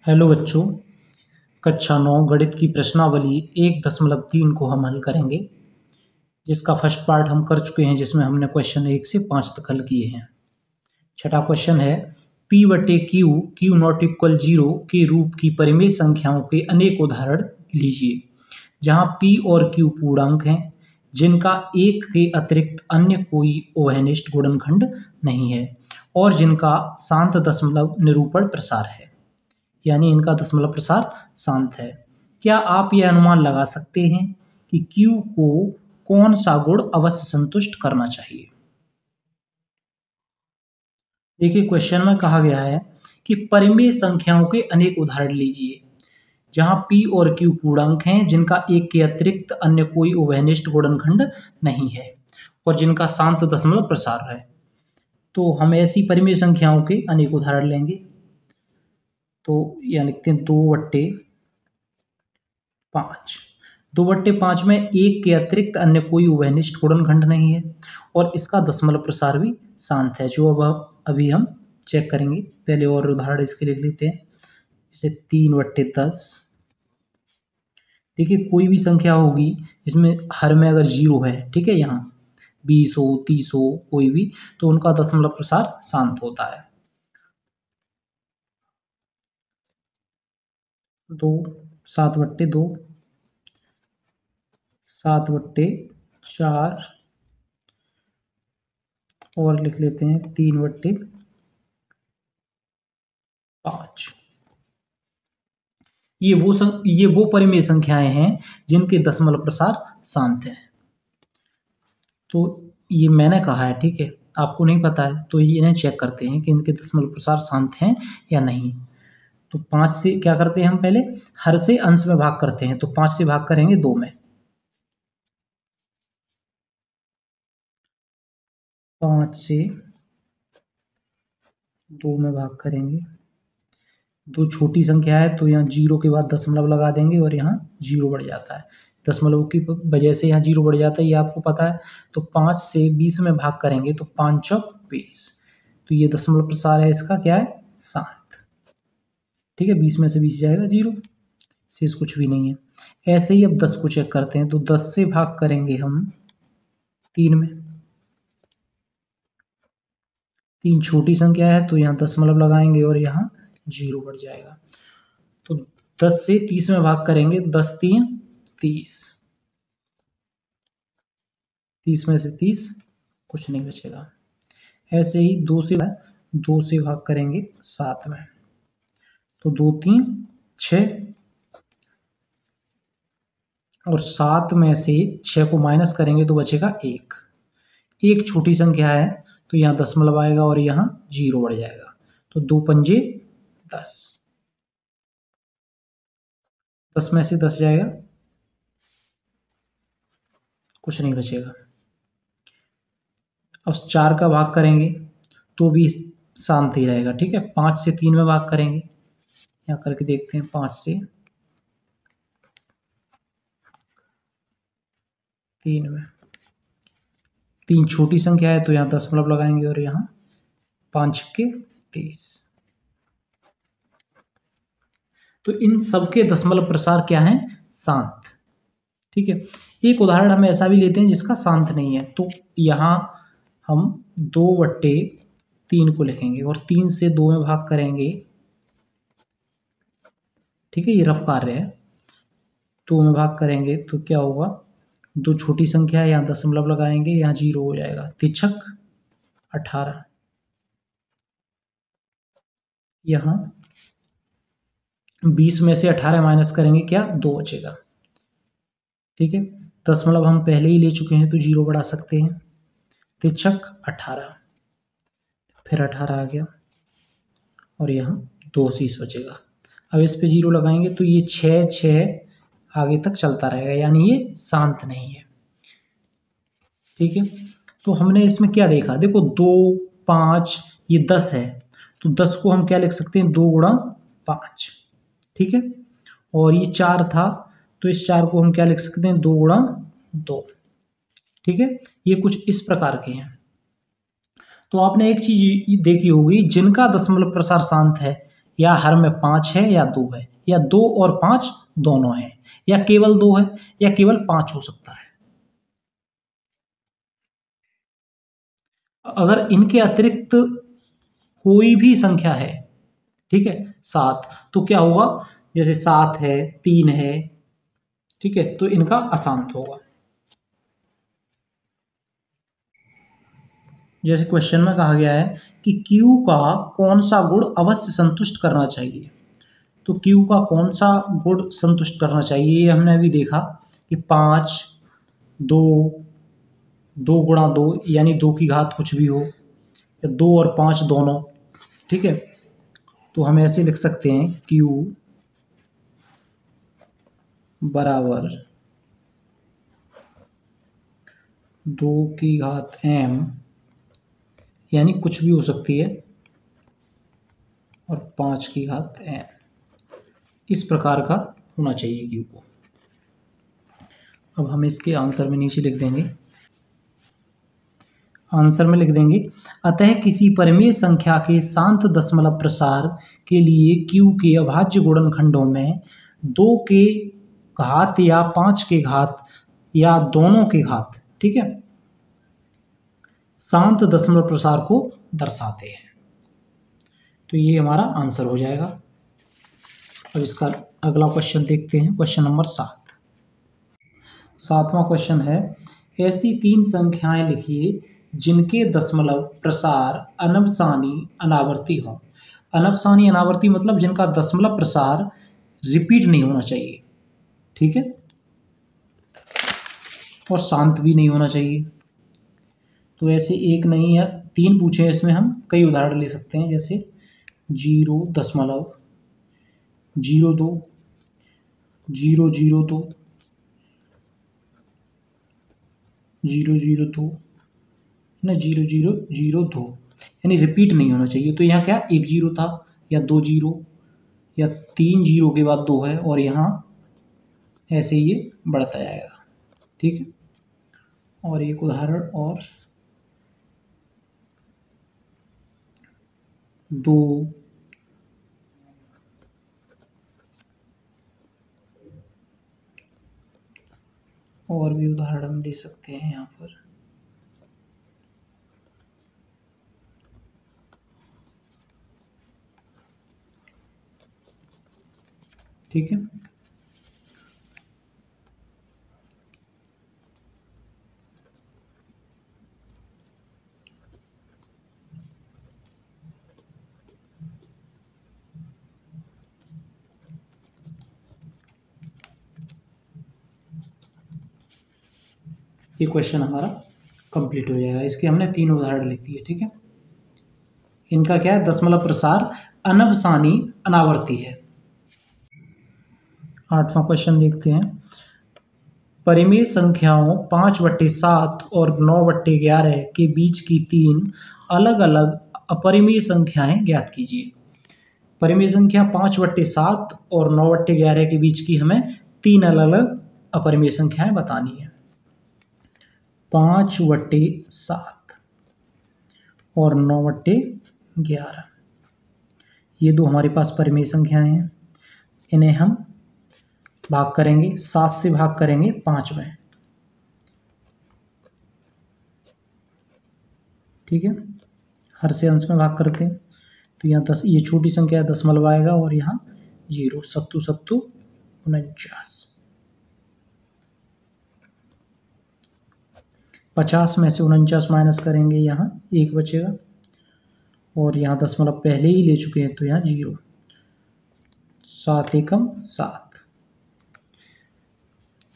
Hello बच्चों, कक्षा 9 गणित की प्रश्नावली 1.3 को हम हल करेंगे, जिसका फर्स्ट पार्ट हम कर चुके हैं, जिसमें हमने क्वेश्चन 1 से 5 तक हल किए हैं। छठा क्वेश्चन है P बटे Q Q नॉट इक्वल 0 के रूप की परिमेय संख्याओं के अनेक उदाहरण लीजिए, जहां P और Q पूर्णांक हैं, जिनका एक के अतिरिक्त अन्य कोई उभयनिष्ठ गुणनखंड नहीं है और जिनका शांत दशमलव निरूपण प्रसार है, यानी इनका दशमलव प्रसार शांत है। क्या आप यह अनुमान लगा सकते हैं कि Q को कौन सा गुण अवश्य संतुष्ट करना चाहिए? देखिए, क्वेश्चन में कहा गया है कि परिमेय संख्याओं के अनेक उदाहरण लीजिए, जहां P और Q पूर्णांक हैं, जिनका एक के अतिरिक्त अन्य कोई उभयनिष्ठ गुणनखंड नहीं है और जिनका शांत दशमलव प्रसार है। तो हम ऐसी परिमेय संख्याओं के अनेक उदाहरण लेंगे। तो यह लिखते हैं 2/5। 2/5 में एक के अतिरिक्त अन्य कोई उभयनिष्ठ गुणनखंड नहीं है और इसका दशमलव प्रसार भी शांत है, जो अब अभी हम चेक करेंगे। पहले और उदाहरण इसके लिख लेते हैं, जैसे 3/10। देखिए, कोई भी संख्या होगी जिसमें हर में अगर 0 है, ठीक है, यहाँ 20 हो 30 हो कोई भी, तो उनका दशमलव प्रसार शांत होता है। 7/2, 7/4 और लिख लेते हैं 3/5। ये वो परिमेय संख्याएं हैं जिनके दशमलव प्रसार शांत है। तो ये मैंने कहा है, ठीक है, आपको नहीं पता है तो इन्हें चेक करते हैं कि इनके दशमलव प्रसार शांत हैं या नहीं। तो 5 से क्या करते हैं, हम पहले हर से अंश में भाग करते हैं। तो 5 से भाग करेंगे 2 में, 5 से 2 में भाग करेंगे। 2 छोटी संख्या है तो यहाँ 0 के बाद दशमलव लगा देंगे और यहाँ 0 बढ़ जाता है। दशमलव की वजह से यहाँ 0 बढ़ जाता है, ये आपको पता है। तो 5 से 20 में भाग करेंगे तो 5 चौक 20। तो ये दशमलव प्रसार है, इसका क्या है, शांत। ठीक है, 20 में से 20 जाएगा 0, शेष कुछ भी नहीं है। ऐसे ही अब 10 को चेक करते हैं। तो 10 से भाग करेंगे हम 3 में। 3 छोटी संख्या है तो यहाँ दशमलव लगाएंगे और यहाँ 0 बढ़ जाएगा। तो 10 से 30 में भाग करेंगे, 10 3 30। 30 में से 30 कुछ नहीं बचेगा। ऐसे ही 2 से भाग करेंगे 7 में। तो 2 3 6 और 7 में से 6 को माइनस करेंगे तो बचेगा 1। एक छोटी संख्या है तो यहाँ दशमलव आएगा और यहाँ 0 बढ़ जाएगा। तो 2 पंजे 10। 10 में से 10 जाएगा, कुछ नहीं बचेगा। अब 4 का भाग करेंगे तो भी शांत ही रहेगा, ठीक है। 5 से 3 में भाग करेंगे, यहाँ करके देखते हैं। 5 से 3 में, 3 छोटी संख्या है तो यहाँ दशमलव लगाएंगे और यहाँ 5 के 30। तो इन सबके दशमलव प्रसार क्या है, शांत। ठीक है, एक उदाहरण हम ऐसा भी लेते हैं जिसका शांत नहीं है। तो यहाँ हम 2/3 को लिखेंगे और 3 से 2 में भाग करेंगे। ठीक है, ये रफ कार्य है। 2 में भाग करेंगे तो क्या होगा, 2 छोटी संख्या है, यहाँ दशमलव लगाएंगे, यहाँ 0 हो जाएगा। 3 18। यहाँ 20 में से 18 माइनस करेंगे, क्या 2 बचेगा। ठीक है, दशमलव हम पहले ही ले चुके हैं तो 0 बढ़ा सकते हैं। 3 18, फिर 18 आ गया और यहाँ 2 शेष बचेगा। अब इस पे 0 लगाएंगे तो ये 6 आगे तक चलता रहेगा, यानी ये शांत नहीं है। ठीक है, तो हमने इसमें क्या देखा, देखो 2 5 ये 10 है तो 10 को हम क्या लिख सकते हैं, 2 गुणा 5। ठीक है, और ये 4 था तो इस 4 को हम क्या लिख सकते हैं, 2 गुणा 2। ठीक है, ये कुछ इस प्रकार के हैं। तो आपने एक चीज देखी होगी, जिनका दशमलव प्रसार शांत है या हर में 5 है या 2 है, या 2 और 5 दोनों है, या केवल 2 है, या केवल 5 हो सकता है। अगर इनके अतिरिक्त कोई भी संख्या है, ठीक है, 7, तो क्या होगा, जैसे 7 है, 3 है, ठीक है, तो इनका अशांत होगा। जैसे क्वेश्चन में कहा गया है कि Q का कौन सा गुण अवश्य संतुष्ट करना चाहिए, तो Q का कौन सा गुण संतुष्ट करना चाहिए, ये हमने अभी देखा कि 5, 2, 2 गुणा 2 यानी 2 की घात कुछ भी हो, या 2 और 5 दोनों, ठीक है, तो हम ऐसे लिख सकते हैं Q बराबर 2 की घात m, यानी कुछ भी हो सकती है, और 5 की घात n, इस प्रकार का होना चाहिए Q को। अब हम इसके आंसर में नीचे लिख देंगे, आंसर में लिख देंगे, अतः किसी परिमेय संख्या के शांत दशमलव प्रसार के लिए Q के अभाज्य गुणनखंडों में 2 के घात या 5 के घात या दोनों के घात, ठीक है, शांत दशमलव प्रसार को दर्शाते हैं। तो ये हमारा आंसर हो जाएगा। अब इसका अगला क्वेश्चन देखते हैं, क्वेश्चन नंबर 7वां क्वेश्चन है, ऐसी 3 संख्याएं लिखिए जिनके दशमलव प्रसार अनवसानी अनावर्ती हो। अनवसानी अनावर्ती मतलब जिनका दशमलव प्रसार रिपीट नहीं होना चाहिए, ठीक है, और शांत भी नहीं होना चाहिए। तो ऐसे एक नहीं या 3 पूछे हैं, इसमें हम कई उदाहरण ले सकते हैं, जैसे 0.02, 0.2, 0.02, 0.02 ना, 0.002, यानी रिपीट नहीं होना चाहिए। तो यहाँ क्या 1 0 था, या 2 0, या 3 0 के बाद 2 है, और यहाँ ऐसे ये बढ़ता जाएगा, ठीक है। और एक उदाहरण और, 2, और भी उदाहरण दे सकते हैं यहाँ पर, ठीक है। ये क्वेश्चन हमारा कंप्लीट हो जाएगा। इसके हमने 3 उदाहरण लिख दिए, ठीक है। इनका क्या है, दशमलव प्रसार अनवसानी अनावर्ती है। 8वां क्वेश्चन देखते हैं, परिमेय संख्याओं 5/7 और 9/11 के बीच की 3 अलग अलग अपरिमेय संख्याएं ज्ञात कीजिए। परिमेय संख्या 5/7 और 9/11 के बीच की हमें 3 अलग अलग अपरिमेय संख्याएं बतानी है। 5/7 और 9/11, ये दो हमारे पास परिमेय संख्याएं हैं। इन्हें हम भाग करेंगे, 7 से भाग करेंगे 5 में, ठीक है। हर से अंश में भाग करते हैं, तो यहाँ 10, ये छोटी संख्या दशमलव आएगा, और यहाँ 0, 7 7 49। 50 में से 49 माइनस करेंगे, यहाँ 1 बचेगा, और यहाँ दशमलव पहले ही ले चुके हैं, तो यहाँ 0, 7 एकम 7।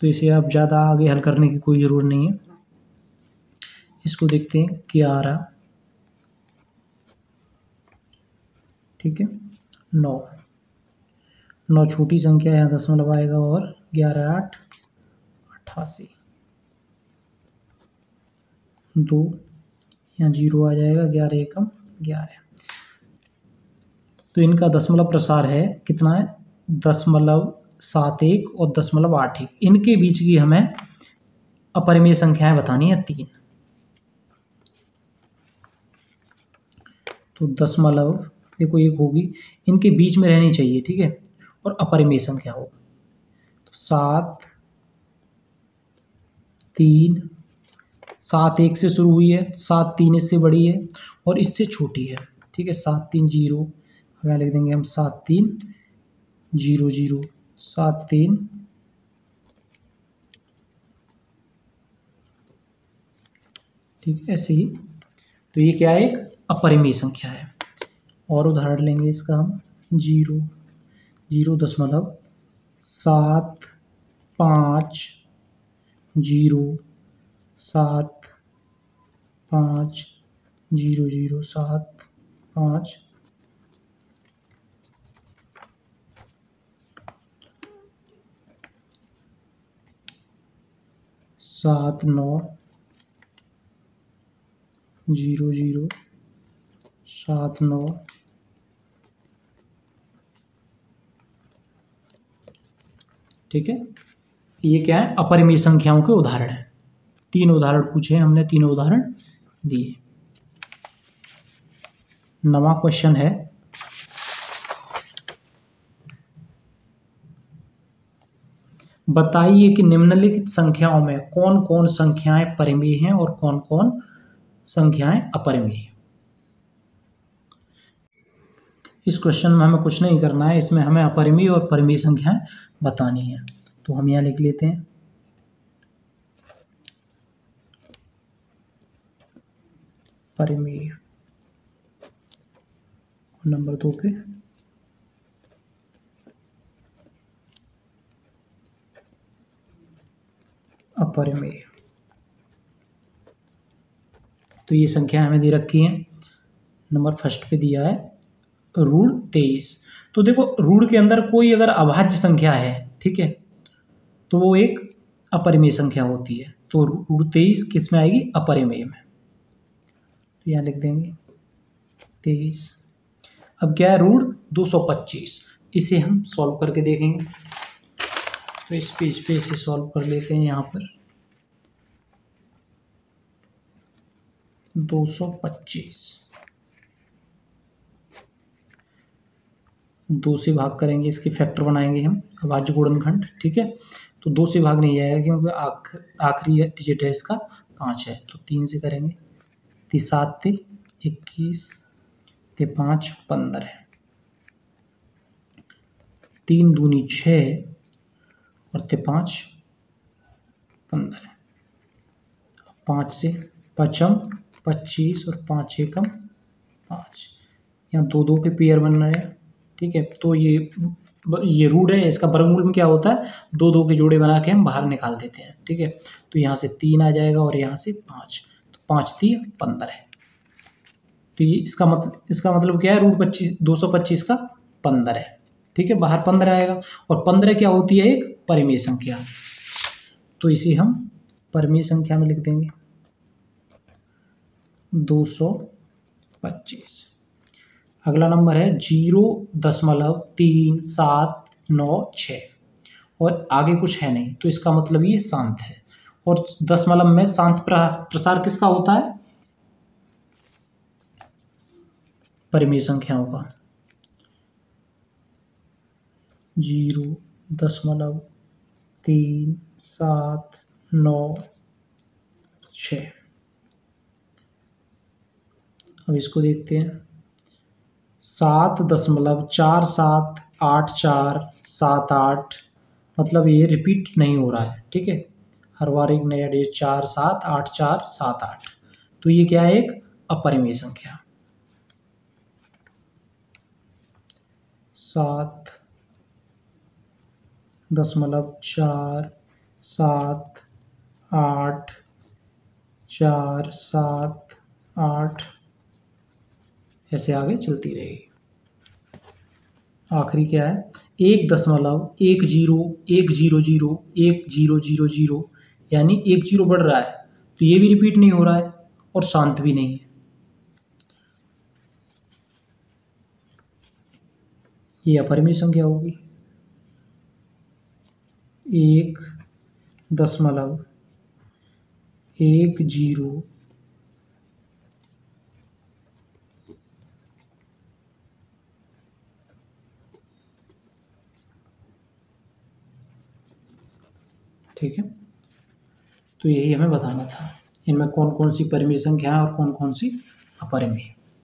तो इसे अब ज़्यादा आगे हल करने की कोई ज़रूरत नहीं है। इसको देखते हैं, 11, ठीक है, 9 छोटी संख्या, यहाँ दशमलव आएगा, और 11 8 88, 2, यहाँ 0 आ जाएगा, 11 एकम 11। तो इनका दशमलव प्रसार है कितना है, 0.71 और 0.81। इनके बीच की हमें अपरिमेय संख्याएं बतानी है 3। तो 0.71 देखो एक होगी, इनके बीच में रहनी चाहिए, ठीक है, और अपरिमेय संख्या हो। तो 7 3, 7 1 से शुरू हुई है, 7 3 इससे बड़ी है और इससे छोटी है, ठीक है। 7 3 0, हमें लिख देंगे हम 7 3 0 0, 7 3 ठीक है, ऐसे ही। तो ये क्या है, एक अपरिमेय संख्या है। और उदाहरण लेंगे इसका हम, 0 0 दशमलव 7 5 0 7 5 0 0 7 5 7 9 0 0 7 9। ठीक है, ये क्या है, अपरिमेय संख्याओं के उदाहरण है। 3 उदाहरण पूछे हमने, 3 उदाहरण दिए। नवा क्वेश्चन है, बताइए कि निम्नलिखित संख्याओं में कौन कौन संख्याएं परिमेय हैं और कौन कौन संख्याएं अपरिमेय हैं। इस क्वेश्चन में हमें कुछ नहीं करना है, इसमें हमें अपरिमेय और परिमेय संख्याएं बतानी है। तो हम यहाँ लिख लेते हैं, परिमेय। नंबर 2 पे अपरिमेय। तो ये संख्या हमें दे रखी है। नंबर फर्स्ट पे दिया है ऋण 23। तो देखो ऋण के अंदर कोई अगर अभाज्य संख्या है, ठीक है, तो वो एक अपरिमेय संख्या होती है। तो ऋण 23 किस में आएगी, अपरिमेय में। तो यहाँ लिख देंगे 23। अब क्या है, ऋण 225। इसे हम सॉल्व करके देखेंगे। तो इस पेज पे इसे सॉल्व कर लेते हैं। यहाँ पर 225 2 से भाग करेंगे, इसके फैक्टर बनाएंगे हम, अभाज्य गुणनखंड, ठीक है। तो 2 से भाग नहीं जाएगा क्योंकि आखिरी डिजिट है इसका 5 है। तो 3 से करेंगे, 7 21 5 15, 3 दूनी 6 और 5 15, 5 से 5 25 और 5 एकम 5। यहाँ 2 2 के पेयर बन रहे हैं, ठीक है। तो ये रूट है, इसका वर्गमूल में क्या होता है, 2 2 के जोड़े बना के हम बाहर निकाल देते हैं, ठीक है। तो यहाँ से 3 आ जाएगा और यहाँ से 5, तो 5 3 15 है। तो ये इसका मतलब क्या है, √25 225 का 15 है, ठीक है। बाहर 15 आएगा और 15 क्या होती है, एक परिमेय संख्या। तो इसे हम परिमेय संख्या में लिख देंगे 225। अगला नंबर है 0.37996 और आगे कुछ है नहीं, तो इसका मतलब ये शांत है। और दशमलव में शांत प्रसार किसका होता है, परिमेय संख्याओं का। 0.37996। अब इसको देखते हैं, 7.478478, मतलब ये रिपीट नहीं हो रहा है, ठीक है। हर बार एक नया डेट 478478। तो ये क्या है, एक अपरिमेय संख्या। 7.478478 ऐसे आगे चलती रहेगी। आखिरी क्या है, 1.10101010, यानी 1 0 बढ़ रहा है, तो ये भी रिपीट नहीं हो रहा है और शांत भी नहीं है। ये अपरिमेय संख्या होगी। 1.10 ठीक है, तो यही हमें बताना था, इनमें कौन कौन सी परिमेय संख्या है और कौन कौन सी अपरिमेय।